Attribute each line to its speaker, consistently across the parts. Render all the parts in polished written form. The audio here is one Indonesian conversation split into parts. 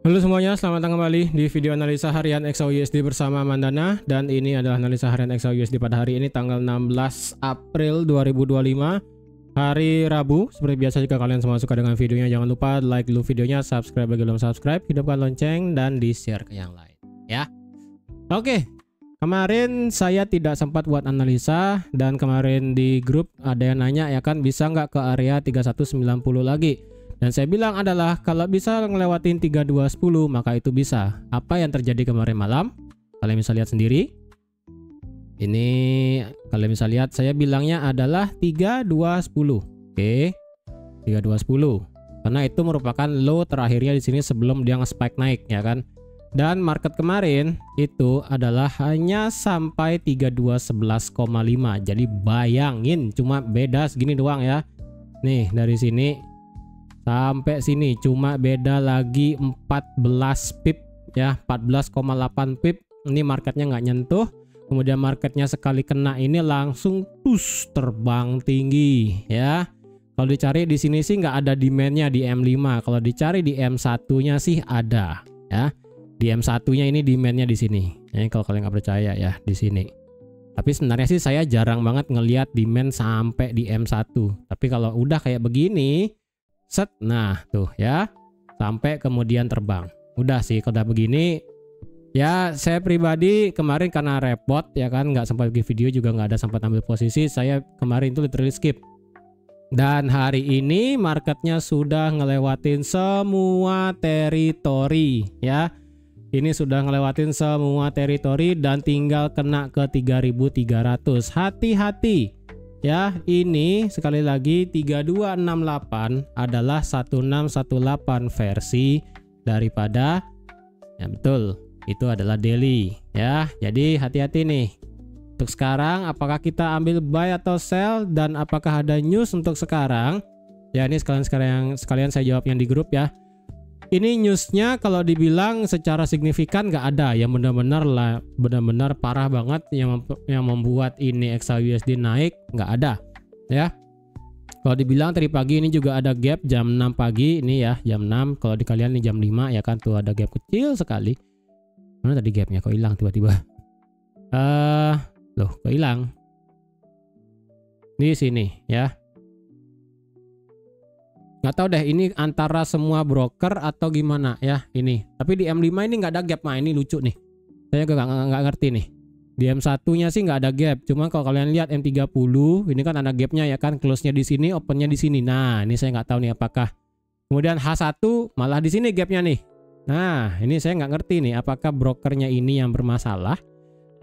Speaker 1: Halo semuanya, selamat datang kembali di video analisa harian XAUUSD bersama Mandana. Dan ini adalah analisa harian XAUUSD pada hari ini tanggal 16 April 2025, hari Rabu. Seperti biasa, jika kalian semua suka dengan videonya, jangan lupa like dulu videonya, subscribe bagi belum subscribe, hidupkan lonceng, dan di share ke yang lain ya. Oke, kemarin saya tidak sempat buat analisa, dan kemarin di grup ada yang nanya ya kan, bisa nggak ke area 3190 lagi. Dan saya bilang adalah kalau bisa ngelewatin 3210 maka itu bisa. Apa yang terjadi kemarin malam? Kalian bisa lihat sendiri. Ini kalian bisa lihat, saya bilangnya adalah 3210. Oke. 3210. Karena itu merupakan low terakhirnya di sini sebelum dia nge-spike naik ya kan. Dan market kemarin itu adalah hanya sampai 3211,5. Jadi bayangin cuma beda segini doang ya. Nih dari sini sampai sini cuma beda lagi 14 pip ya, 14,8 pip. Ini marketnya nggak nyentuh. Kemudian marketnya sekali kena ini langsung terbang tinggi ya. Kalau dicari di sini sih nggak ada demandnya di M5. Kalau dicari di M1-nya sih ada ya. Di M1-nya ini demandnya di sini. Ini kalau kalian nggak percaya ya di sini. Tapi sebenarnya sih saya jarang banget ngelihat demand sampai di M1. Tapi kalau udah kayak begini, set, nah tuh ya, sampai kemudian terbang. Udah sih kalau udah begini ya. Saya pribadi kemarin karena repot ya kan, nggak sempat bikin video juga, nggak ada sempat ambil posisi, saya kemarin itu literally skip. Dan hari ini marketnya sudah ngelewatin semua teritori ya. Ini sudah ngelewatin semua teritori dan tinggal kena ke 3300. Hati-hati ya, ini sekali lagi 3268 adalah 1618 versi daripada, ya betul, itu adalah daily ya. Jadi hati-hati nih. Untuk sekarang apakah kita ambil buy atau sell, dan apakah ada news untuk sekarang? Ya ini sekalian saya jawab yang di grup ya. Ini newsnya kalau dibilang secara signifikan nggak ada yang benar-benar parah banget yang membuat ini XAUUSD naik, nggak ada ya. Kalau dibilang tadi pagi ini juga ada gap jam 6 pagi ini ya, jam 6. Kalau di kalian ini jam 5 ya kan, tuh ada gap kecil sekali. Mana tadi gapnya kok hilang tiba-tiba? Loh kok hilang? Di sini ya. Nggak tahu deh ini antara semua broker atau gimana ya ini. Tapi di M5 ini nggak ada gap. Nah ini lucu nih. Saya nggak ngerti nih. Di M1-nya sih nggak ada gap. Cuma kalau kalian lihat M30 ini kan ada gapnya ya kan. Close-nya di sini, open-nya di sini. Nah ini saya nggak tahu nih apakah. Kemudian H1 malah di sini gapnya nih. Nah ini saya nggak ngerti nih. Apakah brokernya ini yang bermasalah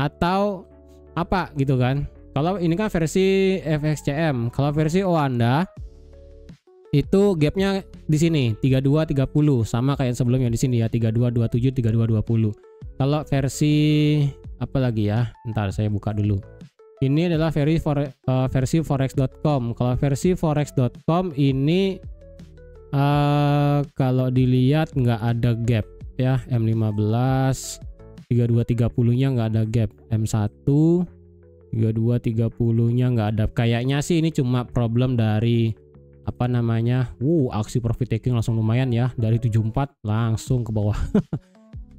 Speaker 1: atau apa gitu kan. Kalau ini kan versi FXCM. Kalau versi Oanda itu gapnya di sini 3230 sama kayak sebelumnya di sini ya, 3227 3220. Kalau versi apa lagi ya, ntar saya buka dulu. Ini adalah versi forex.com. Kalau versi forex.com ini kalau dilihat nggak ada gap ya. M15 3230 nya nggak ada gap. M1 3230 nya nggak ada. Kayaknya sih ini cuma problem dari apa namanya, aksi profit taking langsung lumayan ya, dari 74 langsung ke bawah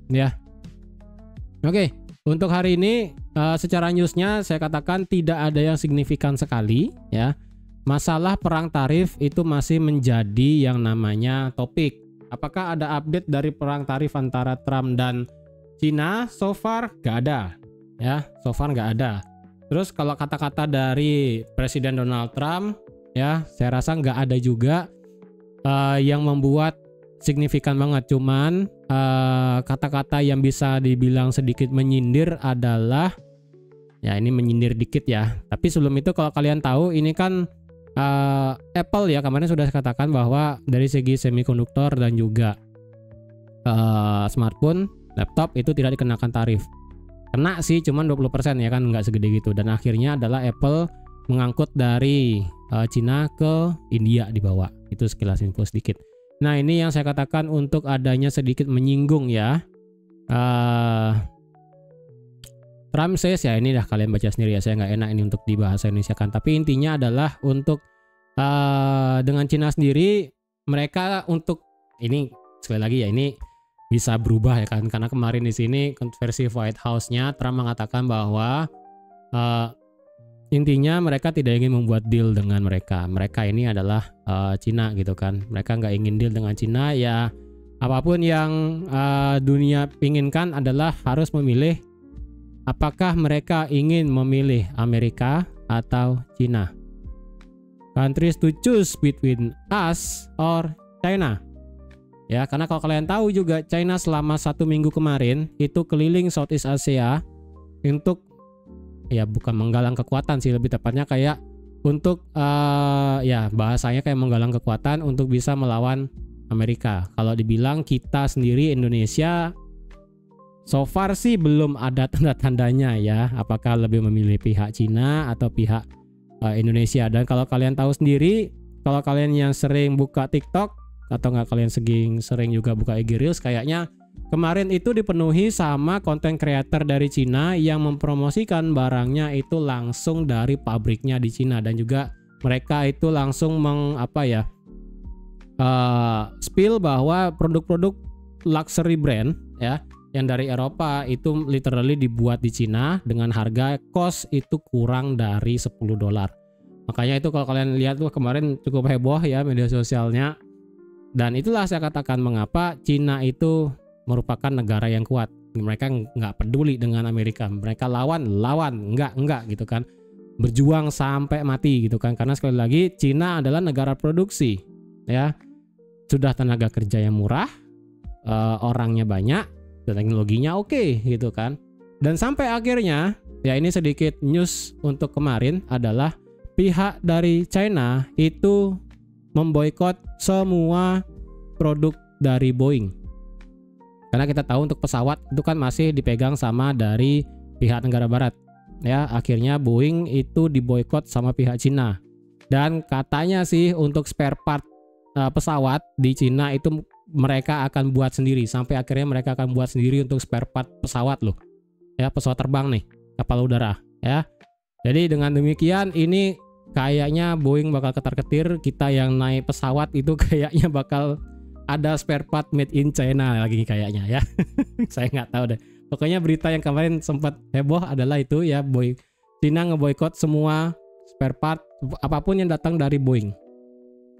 Speaker 1: ya. Oke, untuk hari ini secara newsnya saya katakan tidak ada yang signifikan sekali ya. Masalah perang tarif itu masih menjadi yang namanya topik. Apakah ada update dari perang tarif antara Trump dan Cina? So far gak ada ya, so far gak ada. Terus kalau kata-kata dari Presiden Donald Trump ya, saya rasa nggak ada juga yang membuat signifikan banget. Cuman kata-kata yang bisa dibilang sedikit menyindir adalah, ya ini menyindir dikit ya. Tapi sebelum itu kalau kalian tahu ini kan Apple ya kemarin sudah katakan bahwa dari segi semikonduktor dan juga smartphone, laptop itu tidak dikenakan tarif. Kena sih cuman 20% ya kan, nggak segede gitu. Dan akhirnya adalah Apple mengangkut dari Cina ke India dibawa. Itu sekilas info sedikit. Nah ini yang saya katakan untuk adanya sedikit menyinggung ya. Trump says ya, ini dah kalian baca sendiri ya, saya nggak enak ini untuk dibahasa Indonesia kan. Tapi intinya adalah untuk dengan Cina sendiri, mereka untuk ini sekali lagi ya ini bisa berubah ya kan, karena kemarin di sini versi White House-nya Trump mengatakan bahwa intinya mereka tidak ingin membuat deal dengan mereka. Mereka ini adalah Cina gitu kan. Mereka nggak ingin deal dengan Cina ya. Apapun yang dunia inginkan adalah harus memilih apakah mereka ingin memilih Amerika atau Cina. Countries to choose between us or China. Ya, karena kalau kalian tahu juga China selama 1 minggu kemarin itu keliling Southeast Asia untuk ya bukan menggalang kekuatan sih, lebih tepatnya kayak untuk ya bahasanya kayak menggalang kekuatan untuk bisa melawan Amerika. Kalau dibilang kita sendiri Indonesia so far sih belum ada tanda-tandanya ya, apakah lebih memilih pihak Cina atau pihak Indonesia. Dan kalau kalian tahu sendiri, kalau kalian yang sering buka TikTok atau nggak kalian sering juga buka IG Reels, kayaknya kemarin itu dipenuhi sama konten creator dari Cina yang mempromosikan barangnya itu langsung dari pabriknya di Cina, dan juga mereka itu langsung spill bahwa produk-produk luxury brand ya yang dari Eropa itu literally dibuat di Cina dengan harga cost itu kurang dari $10. Makanya itu kalau kalian lihat tuh kemarin cukup heboh ya media sosialnya, dan itulah saya katakan mengapa Cina itu merupakan negara yang kuat. Mereka nggak peduli dengan Amerika, mereka lawan enggak gitu kan, berjuang sampai mati gitu kan. Karena sekali lagi Cina adalah negara produksi ya, sudah tenaga kerja yang murah, orangnya banyak, teknologinya oke gitu kan. Dan sampai akhirnya ya ini sedikit news untuk kemarin adalah pihak dari China itu memboikot semua produk dari Boeing. Karena kita tahu untuk pesawat itu kan masih dipegang sama dari pihak negara barat. Ya, akhirnya Boeing itu diboikot sama pihak Cina. Dan katanya sih untuk spare part pesawat di Cina itu mereka akan buat sendiri. Sampai akhirnya mereka akan buat sendiri untuk spare part pesawat loh. Ya, pesawat terbang nih, kapal udara ya. Jadi dengan demikian ini kayaknya Boeing bakal ketar-ketir, kita yang naik pesawat itu kayaknya bakal ada spare part made in China lagi kayaknya ya. Saya nggak tahu deh. Pokoknya berita yang kemarin sempat heboh adalah itu ya, Cina ngeboikot semua spare part apapun yang datang dari Boeing.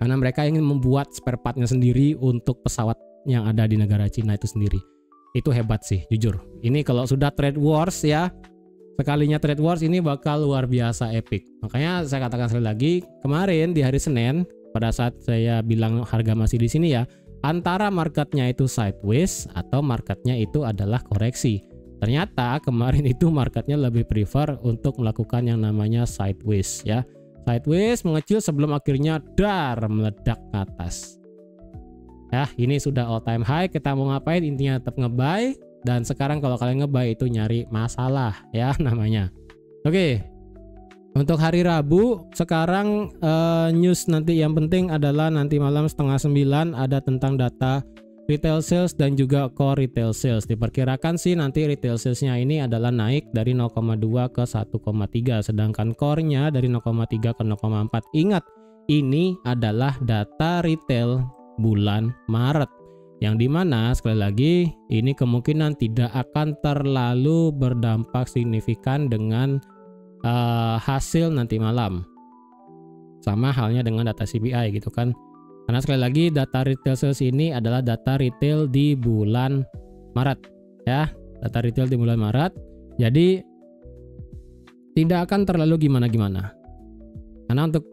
Speaker 1: Karena mereka ingin membuat spare partnya sendiri untuk pesawat yang ada di negara Cina itu sendiri. Itu hebat sih, jujur. Ini kalau sudah trade wars ya, sekalinya trade wars ini bakal luar biasa epic. Makanya saya katakan sekali lagi, kemarin di hari Senin pada saat saya bilang harga masih di sini ya, antara marketnya itu sideways atau marketnya itu adalah koreksi. Ternyata kemarin itu marketnya lebih prefer untuk melakukan yang namanya sideways ya. Sideways mengecil sebelum akhirnya meledak ke atas. Ya, ini sudah all time high. Kita mau ngapain? Intinya tetap nge-buy. Dan sekarang kalau kalian nge-buy itu nyari masalah ya namanya. Oke. Untuk hari Rabu sekarang news nanti yang penting adalah nanti malam 8:30 ada tentang data retail sales dan juga core retail sales. Diperkirakan sih nanti retail salesnya ini adalah naik dari 0,2 ke 1,3, sedangkan core-nya dari 0,3 ke 0,4. Ingat, ini adalah data retail bulan Maret, yang dimana sekali lagi ini kemungkinan tidak akan terlalu berdampak signifikan dengan hasil nanti malam. Sama halnya dengan data CPI gitu kan. Karena sekali lagi data retail sales ini adalah data retail di bulan Maret ya, data retail di bulan Maret. Jadi tidak akan terlalu gimana-gimana. Karena untuk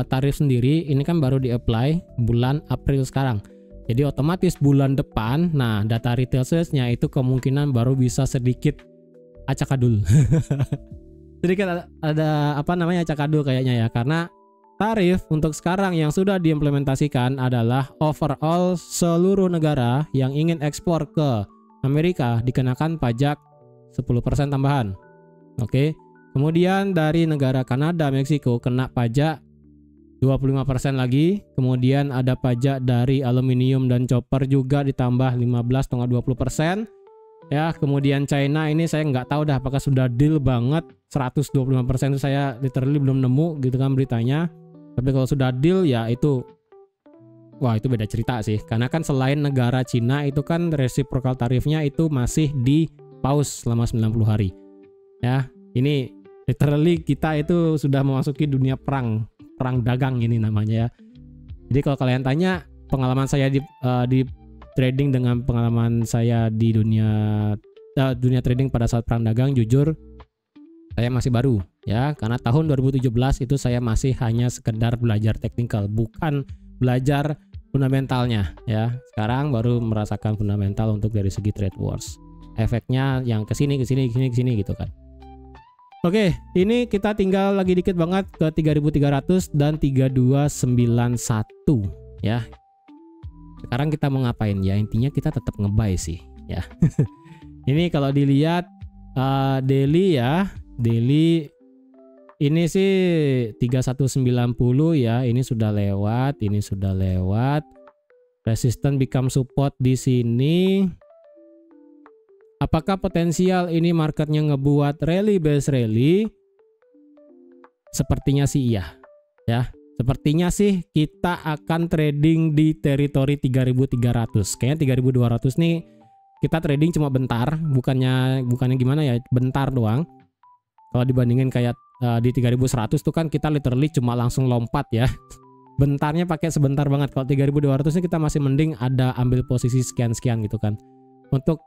Speaker 1: tarif sendiri ini kan baru di-apply bulan April sekarang. Jadi otomatis bulan depan, nah data retail salesnya itu kemungkinan baru bisa sedikit acakadul. Sedikit ada acakadul kayaknya ya, karena tarif untuk sekarang yang sudah diimplementasikan adalah overall seluruh negara yang ingin ekspor ke Amerika dikenakan pajak 10% tambahan. Oke. Kemudian dari negara Kanada, Meksiko kena pajak 25% lagi. Kemudian ada pajak dari aluminium dan chopper juga ditambah 15,20%. Ya, kemudian China ini saya nggak tahu dah apakah sudah deal banget 125% itu saya literally belum nemu gitu kan beritanya. Tapi kalau sudah deal ya itu wah itu beda cerita sih. Karena kan selain negara Cina itu kan reciprocal tarifnya itu masih di pause selama 90 hari. Ya, ini literally kita itu sudah memasuki dunia perang dagang ini namanya ya. Jadi kalau kalian tanya pengalaman saya di trading dengan pengalaman saya di dunia trading pada saat perang dagang, jujur saya masih baru ya, karena tahun 2017 itu saya masih hanya sekedar belajar teknikal, bukan belajar fundamentalnya ya. Sekarang baru merasakan fundamental untuk dari segi trade wars. Efeknya yang kesini gitu kan. Oke, ini kita tinggal lagi dikit banget ke 3.300 dan 3291 ya. Sekarang kita mau ngapain ya? Intinya kita tetap nge-buy sih ya. Ini kalau dilihat daily ya, daily ini sih 3190 ya, ini sudah lewat, resistance become support di sini. Apakah potensial ini marketnya ngebuat rally base rally? Sepertinya sih iya ya. Sepertinya sih kita akan trading di teritori 3.300. Kayaknya 3.200 nih kita trading cuma bentar, bukannya gimana ya, bentar doang. Kalau dibandingin kayak di 3.100 tuh kan kita literally cuma langsung lompat ya. Bentarnya pakai sebentar banget. Kalau 3.200 ini kita masih mending ada ambil posisi sekian-sekian gitu kan. Untuk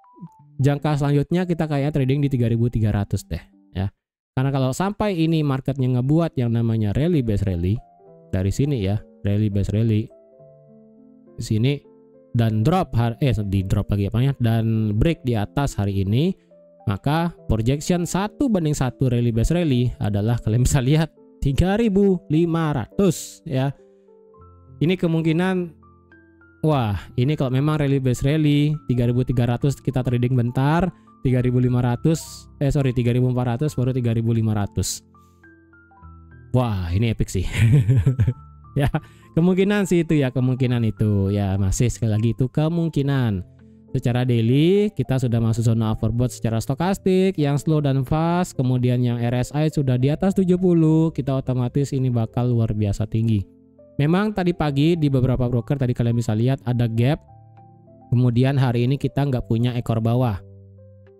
Speaker 1: jangka selanjutnya kita kayak trading di 3.300 deh ya. Karena kalau sampai ini marketnya ngebuat yang namanya rally base rally dari sini ya, rally base rally di sini dan drop di drop lagi apanya, dan break di atas hari ini, maka projection 1:1 rally base rally adalah kalian bisa lihat 3.500 ya. Ini kemungkinan, wah ini kalau memang rally base rally 3.300 kita trading bentar, 3.400 baru 3.500. Wah ini epic sih. Ya kemungkinan sih itu ya, kemungkinan itu ya, masih sekali lagi itu kemungkinan. Secara daily kita sudah masuk zona overbought secara stokastik yang slow dan fast, kemudian yang RSI sudah di atas 70, kita otomatis ini bakal luar biasa tinggi. Memang tadi pagi di beberapa broker tadi kalian bisa lihat ada gap, kemudian hari ini kita nggak punya ekor bawah.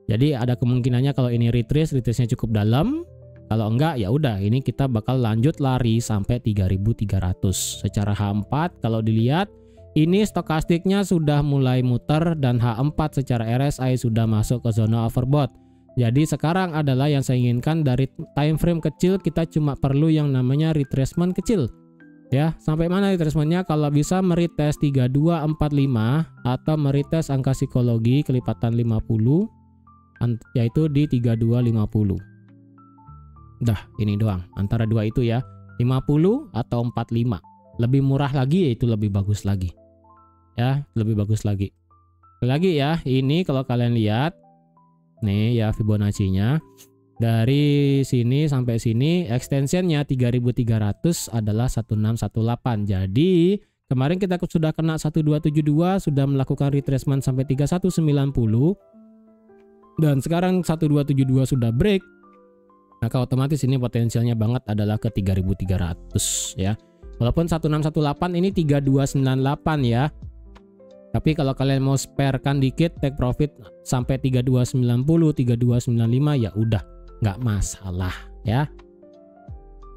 Speaker 1: Jadi ada kemungkinannya kalau ini retrace-nya cukup dalam. Kalau enggak ya udah ini kita bakal lanjut lari sampai 3.300. Secara H4 kalau dilihat ini stokastiknya sudah mulai muter dan H4 secara RSI sudah masuk ke zona overbought. Jadi sekarang adalah yang saya inginkan dari time frame kecil, kita cuma perlu yang namanya retracement kecil. Ya, sampai mana retracementnya? Kalau bisa meretest 3245 atau meretest angka psikologi kelipatan 50 yaitu di 3250. Dah, ini doang. Antara dua itu ya, 50 atau 45. Lebih murah lagi yaitu lebih bagus lagi. Ya, lebih bagus lagi. Lagi ya, ini kalau kalian lihat nih ya Fibonacci-nya dari sini sampai sini extensionnya 3.300 adalah 1618. Jadi, kemarin kita sudah kena 1272, sudah melakukan retracement sampai 3190. Dan sekarang 1272 sudah break. Maka otomatis ini potensialnya banget adalah ke 3.300 ya. Walaupun 1618 ini 3298 ya. Tapi kalau kalian mau sparekan dikit take profit sampai 3290, 3295 ya udah nggak masalah ya.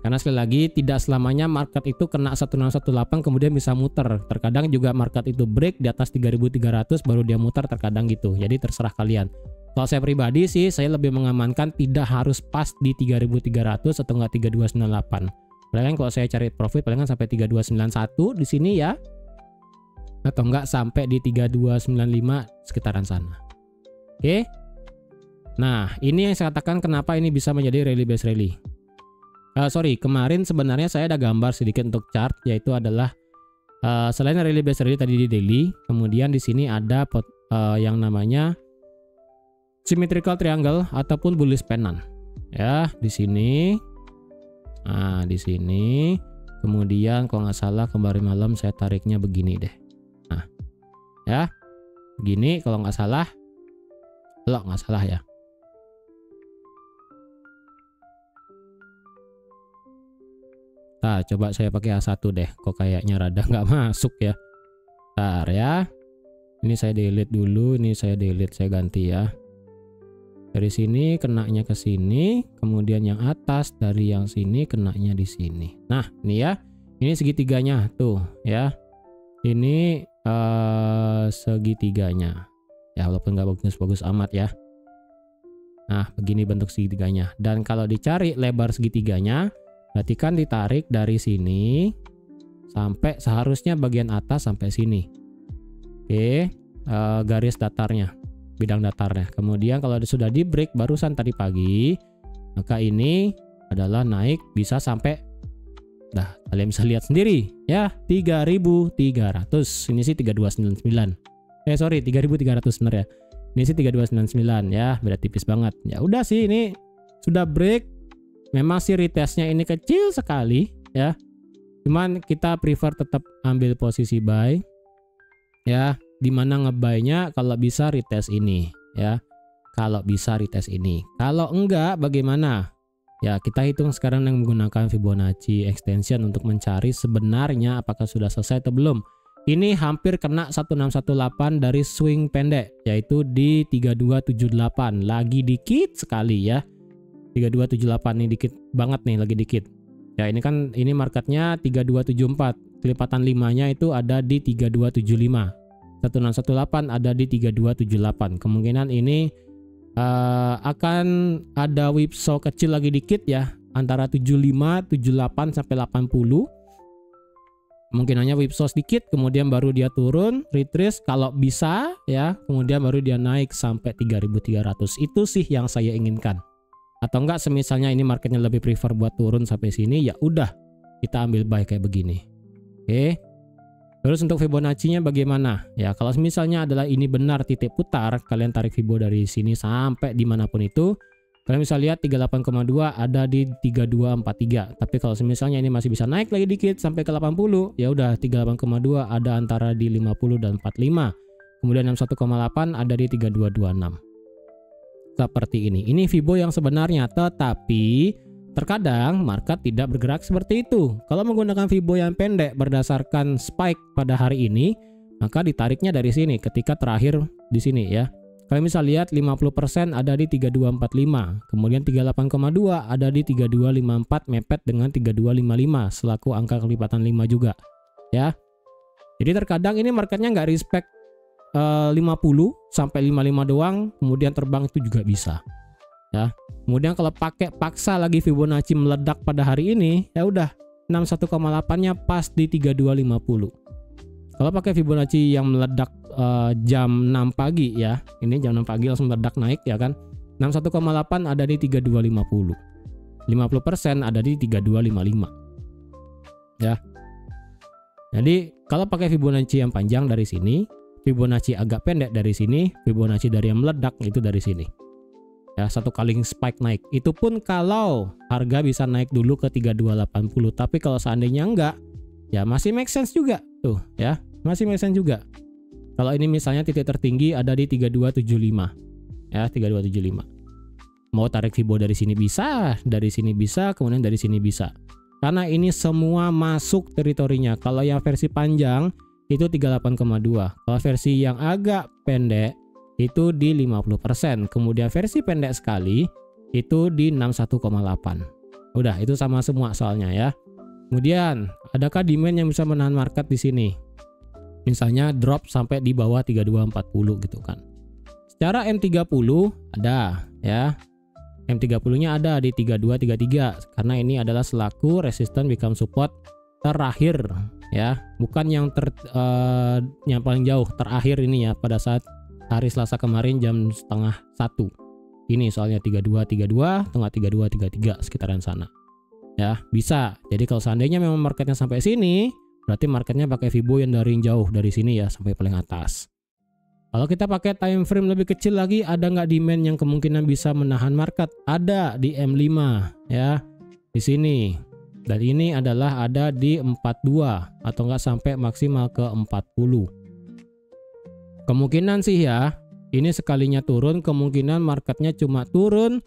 Speaker 1: Karena sekali lagi tidak selamanya market itu kena 1618 kemudian bisa muter. Terkadang juga market itu break di atas 3.300 baru dia muter, terkadang gitu. Jadi terserah kalian. Kalau saya pribadi sih, saya lebih mengamankan tidak harus pas di 3.300 atau enggak 3298. Palingan kalau saya cari profit palingan sampai 3291 di sini ya. Atau enggak sampai di 3295 sekitaran sana. Oke. Nah, ini yang saya katakan kenapa ini bisa menjadi rally base rally. Kemarin sebenarnya saya ada gambar sedikit untuk chart, yaitu adalah selain rally base rally tadi di daily, kemudian di sini ada yang namanya symmetrical triangle ataupun bullish pennant. Ya, di sini. Nah, di sini. Kemudian kalau nggak salah kemarin malam saya tariknya begini deh. Nah, ya. Begini kalau nggak salah. Kalau nggak salah ya. Nah, coba saya pakai A1 deh. Kok kayaknya rada nggak masuk ya. Bentar ya. Ini saya delete dulu, ini saya delete, saya ganti ya. Dari sini kenanya ke sini, kemudian yang atas dari yang sini kenanya di sini. Nah, ini ya. Ini segitiganya tuh ya. Ini segitiganya. Ya, walaupun nggak bagus-bagus amat ya. Nah, begini bentuk segitiganya. Dan kalau dicari lebar segitiganya, berarti kan ditarik dari sini sampai seharusnya bagian atas sampai sini. Oke, garis datarnya. Bidang datarnya. Kemudian kalau sudah di break barusan tadi pagi, maka ini adalah naik bisa sampai, nah kalian bisa lihat sendiri ya, 3.300. Ini sih 3299. Sorry 3.300 bener ya. Ini sih 3299 ya, beda tipis banget. Ya udah sih, ini sudah break. Memang sih retestnya ini kecil sekali ya. Cuman kita prefer tetap ambil posisi buy ya. Dimana ngebuy-nya kalau bisa retest ini ya, kalau bisa retest ini. Kalau enggak bagaimana ya, kita hitung sekarang yang menggunakan Fibonacci extension untuk mencari sebenarnya apakah sudah selesai atau belum. Ini hampir kena 1618 dari swing pendek, yaitu di 3278. Lagi dikit sekali ya, 3278 ini dikit banget nih, lagi dikit ya. Ini kan ini marketnya 3274, kelipatan 5 nya itu ada di 3275. 1618 ada di 3278. Kemungkinan ini akan ada whipsaw kecil lagi dikit ya, antara 75, 78 sampai 80. Kemungkinannya whipsaw sedikit, kemudian baru dia turun, retrace kalau bisa ya, kemudian baru dia naik sampai 3300. Itu sih yang saya inginkan. Atau enggak semisalnya ini marketnya lebih prefer buat turun sampai sini, ya udah kita ambil buy kayak begini. Oke. Terus untuk Fibonacci-nya bagaimana? Ya, kalau misalnya adalah ini benar titik putar, kalian tarik Fibo dari sini sampai dimanapun itu, kalian bisa lihat 38,2 ada di 3243. Tapi kalau misalnya ini masih bisa naik lagi dikit sampai ke 80, ya udah 38,2 ada antara di 50 dan 45. Kemudian 61,8 ada di 3226. Seperti ini. Ini Fibo yang sebenarnya, tetapi terkadang market tidak bergerak seperti itu. Kalau menggunakan Fibo yang pendek berdasarkan spike pada hari ini, maka ditariknya dari sini ketika terakhir di sini ya. Kalian bisa lihat 50% ada di 3245, kemudian 38,2 ada di 3254 mepet dengan 3255 selaku angka kelipatan 5 juga ya. Jadi terkadang ini marketnya nggak respect 50 sampai 55 doang, kemudian terbang itu juga bisa ya. Kemudian kalau pakai paksa lagi Fibonacci meledak pada hari ini, ya udah 61,8-nya pas di 3250. Kalau pakai Fibonacci yang meledak jam 6 pagi ya, ini jam 6 pagi langsung meledak naik ya kan. 61,8 ada di 3250. 50% ada di 3255. Ya. Jadi kalau pakai Fibonacci yang panjang dari sini, Fibonacci agak pendek dari sini, Fibonacci dari yang meledak itu dari sini. Ya, satu kali spike naik. Itu pun kalau harga bisa naik dulu ke 3280. Tapi kalau seandainya enggak, ya masih make sense juga tuh ya, masih make sense juga. Kalau ini misalnya titik tertinggi ada di 3275 ya, 3275. Mau tarik Fibo dari sini bisa, dari sini bisa, kemudian dari sini bisa. Karena ini semua masuk teritorinya. Kalau yang versi panjang itu 38,2. Kalau versi yang agak pendek itu di 50%. Kemudian versi pendek sekali itu di 61,8. Udah, itu sama semua soalnya ya. Kemudian, adakah demand yang bisa menahan market di sini? Misalnya drop sampai di bawah 3240 gitu kan. Secara M30 ada ya. M30-nya ada di 3233 karena ini adalah selaku resistance become support terakhir ya, bukan yang yang paling jauh, terakhir ini ya, pada saat hari Selasa kemarin jam setengah 1. Ini soalnya 3232, tengah 3233 sekitaran sana. Ya, bisa. Jadi kalau seandainya memang marketnya sampai sini, berarti marketnya pakai Fibo yang dari jauh dari sini ya sampai paling atas. Kalau kita pakai time frame lebih kecil lagi, ada nggak demand yang kemungkinan bisa menahan market? Ada di M5 ya. Di sini. Dan ini adalah ada di 42 atau nggak sampai maksimal ke 40. Kemungkinan sih ya, ini sekalinya turun, kemungkinan marketnya cuma turun,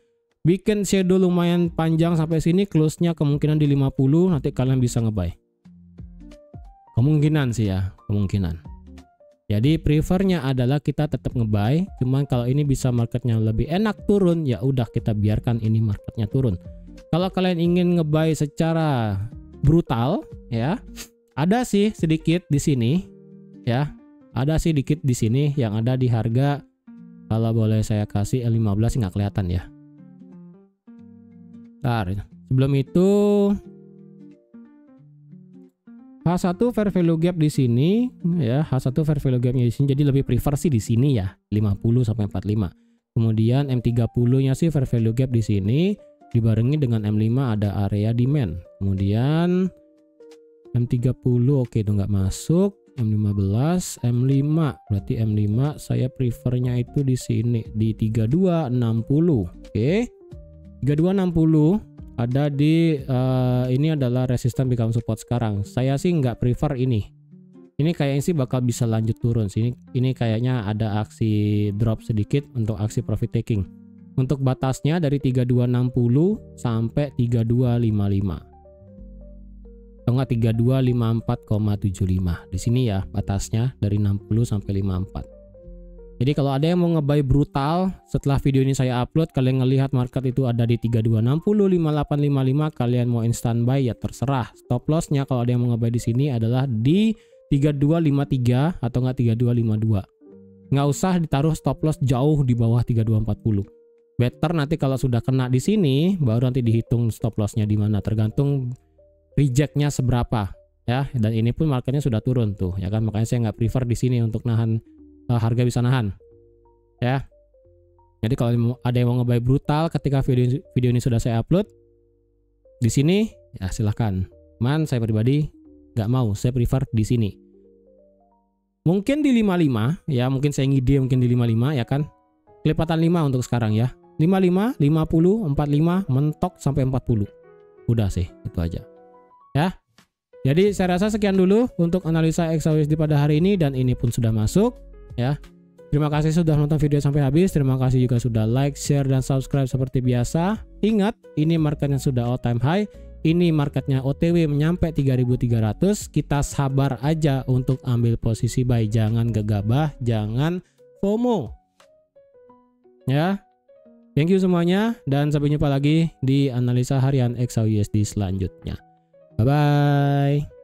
Speaker 1: bikin shadow lumayan panjang sampai sini, close-nya kemungkinan di 50, nanti kalian bisa ngebuy. Kemungkinan sih ya, kemungkinan. Jadi prefernya adalah kita tetap ngebuy, cuman kalau ini bisa marketnya lebih enak turun, ya udah kita biarkan ini marketnya turun. Kalau kalian ingin ngebuy secara brutal ya, ada sih sedikit di sini ya. Ada sih dikit di sini yang ada di harga, kalau boleh saya kasih L15 nggak kelihatan ya. Bentar, sebelum itu H1 fair value gap di sini ya, H1 fair value gapnya di sini, jadi lebih prefer sih di sini ya, 50 sampai 45. Kemudian M30-nya sih fair value gap di sini dibarengi dengan M5 ada area demand. Kemudian M30 oke itu nggak masuk, M15, M5 berarti M5 saya prefernya itu di sini di 3260. Oke. 3260 ada di ini adalah resisten become support sekarang. Saya sih nggak prefer ini. Ini kayaknya sih bakal bisa lanjut turun sini. Ini kayaknya ada aksi drop sedikit untuk aksi profit taking. Untuk batasnya dari 3260 sampai 3255. Atau enggak 3254,75. Di sini ya batasnya dari 60 sampai 54. Jadi kalau ada yang mau ngebuy brutal setelah video ini saya upload, kalian ngelihat market itu ada di 3260, 5855, kalian mau instant buy ya terserah. Stop lossnya kalau ada yang mau ngebuy di sini adalah di 3253 atau enggak 3252. Nggak usah ditaruh stop loss jauh di bawah 3240. Better nanti kalau sudah kena di sini baru nanti dihitung stop lossnya di mana, tergantung rejectnya seberapa ya. Dan ini pun marketnya sudah turun tuh ya kan, makanya saya nggak prefer di sini untuk nahan. Harga bisa nahan ya. Jadi kalau ada yang mau ngebuy brutal ketika video ini sudah saya upload di sini ya silahkan. Saya pribadi nggak mau, saya prefer di sini. Mungkin di 55 ya, mungkin saya ngide mungkin di 55 ya kan. Kelipatan 5 untuk sekarang ya. 55, 50, 45 mentok sampai 40. Udah sih itu aja ya. Jadi saya rasa sekian dulu untuk analisa XAUSD pada hari ini, dan ini pun sudah masuk ya. Terima kasih sudah nonton video sampai habis. Terima kasih juga sudah like, share, dan subscribe seperti biasa. Ingat, ini marketnya sudah all time high. Ini marketnya OTW menyampai 3.300. Kita sabar aja untuk ambil posisi buy. Jangan gegabah, jangan FOMO. Ya. Thank you semuanya, dan sampai jumpa lagi di analisa harian XAUSD selanjutnya. Bye bye.